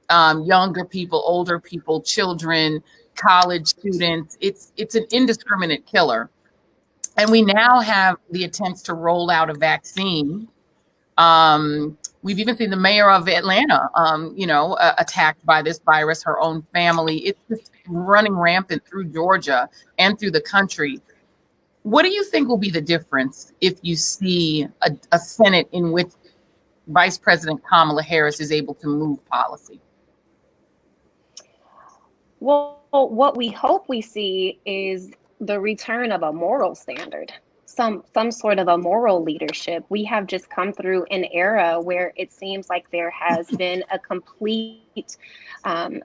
B: younger people, older people, children, college students. It's an indiscriminate killer. And we now have the attempts to roll out a vaccine. We've even seen the mayor of Atlanta, attacked by this virus, her own family. It's just running rampant through Georgia and through the country. What do you think will be the difference if you see a Senate in which Vice President Kamala Harris is able to move policy?
E: Well, what we hope we see is the return of a moral standard, some sort of a moral leadership. We have just come through an era where it seems like there has been a complete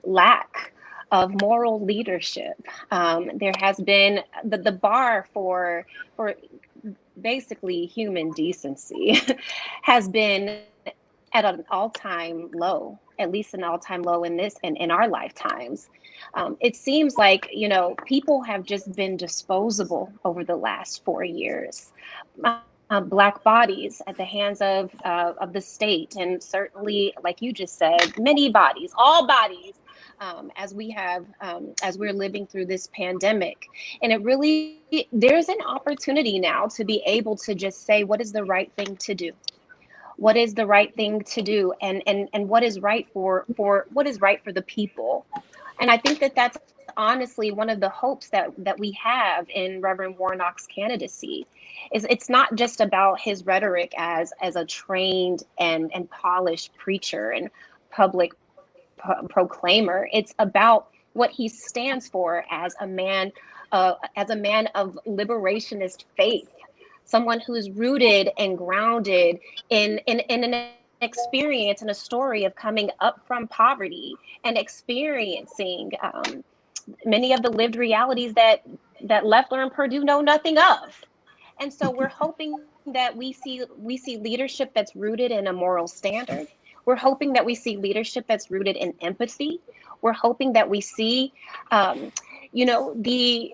E: lack of moral leadership. There has been the bar for basically human decency has been at an all-time low, at least an all-time low in our lifetimes. It seems like, people have just been disposable over the last 4 years. Black bodies at the hands of the state, and certainly, like you just said, many bodies, all bodies, as we're living through this pandemic. And there's an opportunity now to be able to just say, what is the right thing to do? What is the right thing to do, and what is right for what is right for the people? And I think that's honestly one of the hopes that we have in Reverend Warnock's candidacy. Is it's not just about his rhetoric as a trained and polished preacher and public proclaimer. It's about what he stands for as a man of liberationist faith. Someone who's rooted and grounded in an experience and a story of coming up from poverty and experiencing many of the lived realities that Loeffler and Perdue know nothing of. And so we're hoping that we see leadership that's rooted in a moral standard. We're hoping that we see leadership that's rooted in empathy. We're hoping that we see, you know, the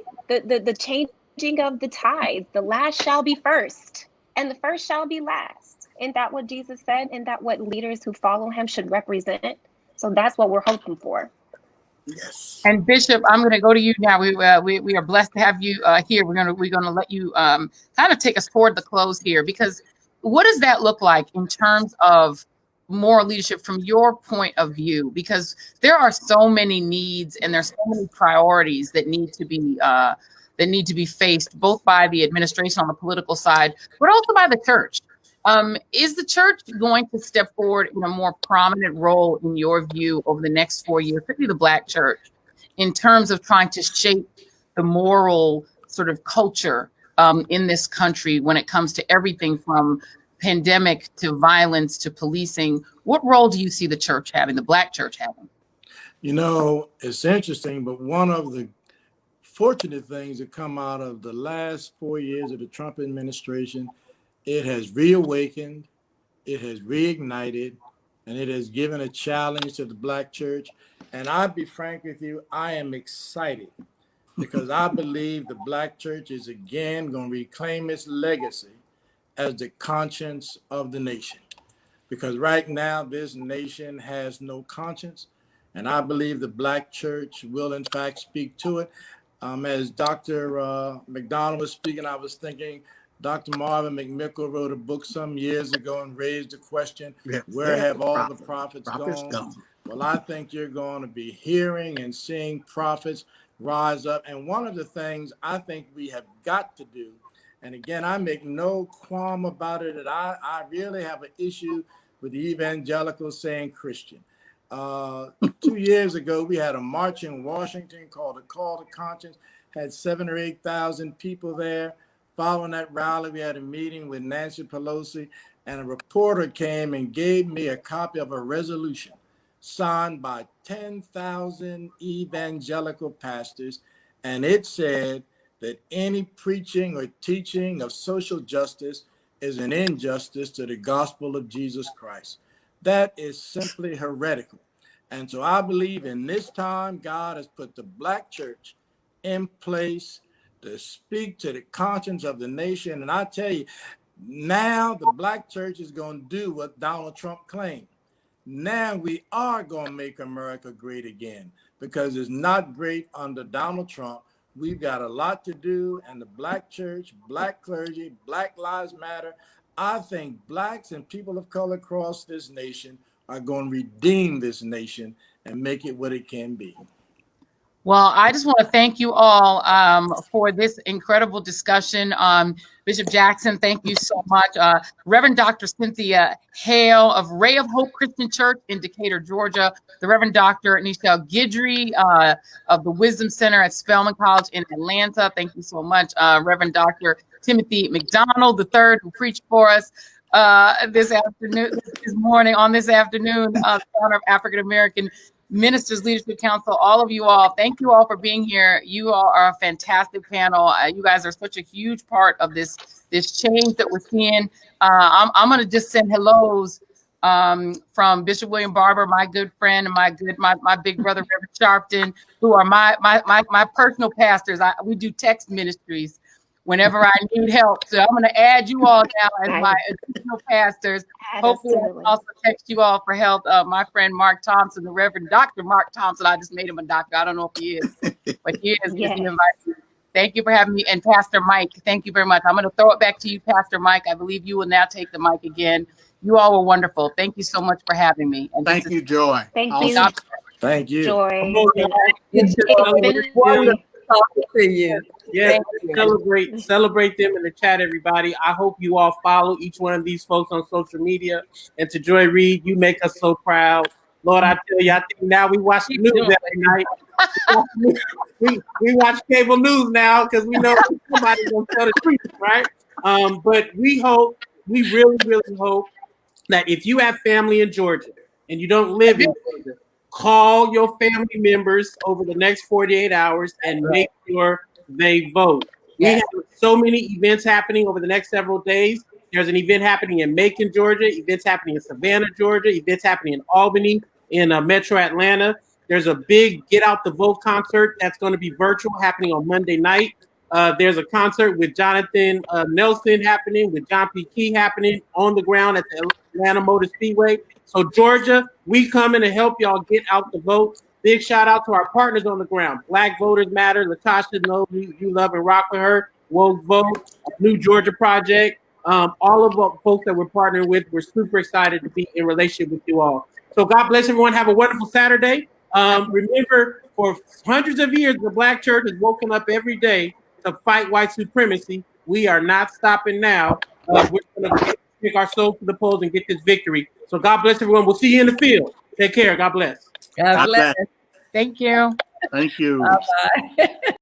E: changing of the tides. The last shall be first, and the first shall be last. Isn't that what Jesus said? Isn't that what leaders who follow him should represent? So that's what we're hoping for.
D: Yes.
B: And Bishop, I'm going to go to you now. We are blessed to have you here. We're going to let you kind of take us toward the close here, because what does that look like in terms of moral leadership from your point of view? Because there are so many needs and there's so many priorities that need to be faced, both by the administration on the political side, but also by the church. Is the church going to step forward in a more prominent role, in your view, over the next 4 years, particularly the Black church, in terms of trying to shape the moral sort of culture in this country when it comes to everything from pandemic to violence to policing? What role do you see the church having, the Black church having?
G: You know, it's interesting, but one of the fortunate things that come out of the last 4 years of the Trump administration, it has reawakened, it has reignited, and it has given a challenge to the Black church. And I'll be frank with you, I am excited because I believe the Black church is again going to reclaim its legacy as the conscience of the nation. Because right now, this nation has no conscience. And I believe the Black church will, in fact, speak to it. As Dr. McDonald was speaking, I was thinking Dr. Marvin McMichael wrote a book some years ago and raised the question, where have all the prophets gone? Well, I think you're going to be hearing and seeing prophets rise up. And one of the things I think we have got to do, and again, I make no qualm about it, that I really have an issue with the evangelicals saying Christian. 2 years ago, we had a march in Washington called the Call to Conscience, had 7,000 or 8,000 people there. Following that rally, we had a meeting with Nancy Pelosi, and a reporter came and gave me a copy of a resolution signed by 10,000 evangelical pastors, and it said that any preaching or teaching of social justice is an injustice to the gospel of Jesus Christ. That is simply heretical. And so I believe in this time, God has put the Black church in place to speak to the conscience of the nation. And I tell you, now the Black church is going to do what Donald Trump claimed. Now we are going to make America great again, because it's not great under Donald Trump. We've got a lot to do, and the Black church, Black clergy, Black Lives Matter. I think Blacks and people of color across this nation are going to redeem this nation and make it what it can be.
B: Well, I just want to thank you all for this incredible discussion. Bishop Jackson, thank you so much. Reverend Dr. Cynthia Hale of Ray of Hope Christian Church in Decatur, Georgia. The Reverend Dr. Nichelle Guidry of the Wisdom Center at Spelman College in Atlanta. Thank you so much. Reverend Dr. Timothy McDonald III, who preached for us this morning, the Honor of African American Ministers Leadership Council. All of you all, thank you all for being here. You all are a fantastic panel. You guys are such a huge part of this change that we're seeing. I'm going to just send hellos from Bishop William Barber, my good friend, and my big brother Reverend Sharpton, who are my personal pastors. We do text ministries whenever I need help. So I'm going to add you all now as my additional pastors. Hopefully I can also text you all for help. My friend Mark Thompson, the Reverend Dr. Mark Thompson. I just made him a doctor. I don't know if he is, but he is. Yes. Thank you for having me. And Pastor Mike, thank you very much. I'm going to throw it back to you, Pastor Mike. I believe you will now take the mic again. You all were wonderful. Thank you so much for having me. And
D: thank you, Joy.
E: Thank you.
G: Thank you.
E: Joy.
F: Talking to you.
C: Yes, celebrate them in the chat, everybody. I hope you all follow each one of these folks on social media. And to Joy Reid, you make us so proud. Lord, I tell you, I think now we watch the news every night. we watch cable news now because we know somebody's gonna tell the truth, right? But we really, really hope that if you have family in Georgia and you don't live in Georgia, call your family members over the next 48 hours and make sure they vote. We have so many events happening over the next several days. There's an event happening in Macon, Georgia, events happening in Savannah, Georgia, events happening in Albany, in Metro Atlanta. There's a big Get Out the Vote concert that's going to be virtual happening on Monday night. There's a concert with Jonathan Nelson happening, with John P. Key happening on the ground at the Atlanta Motor Speedway. So Georgia, we coming to help y'all get out the vote. Big shout out to our partners on the ground. Black Voters Matter, Latasha knows you love and rock with her. Woke Vote, New Georgia Project. All of the folks that we're partnering with, we're super excited to be in relationship with you all. So God bless everyone. Have a wonderful Saturday. Remember, for hundreds of years, the Black church has woken up every day to fight white supremacy. We are not stopping now. We're going to take our souls to the polls and get this victory. So God bless everyone. We'll see you in the field. Take care. God bless.
F: God bless.
B: Thank you.
D: Thank you.
F: Bye-bye.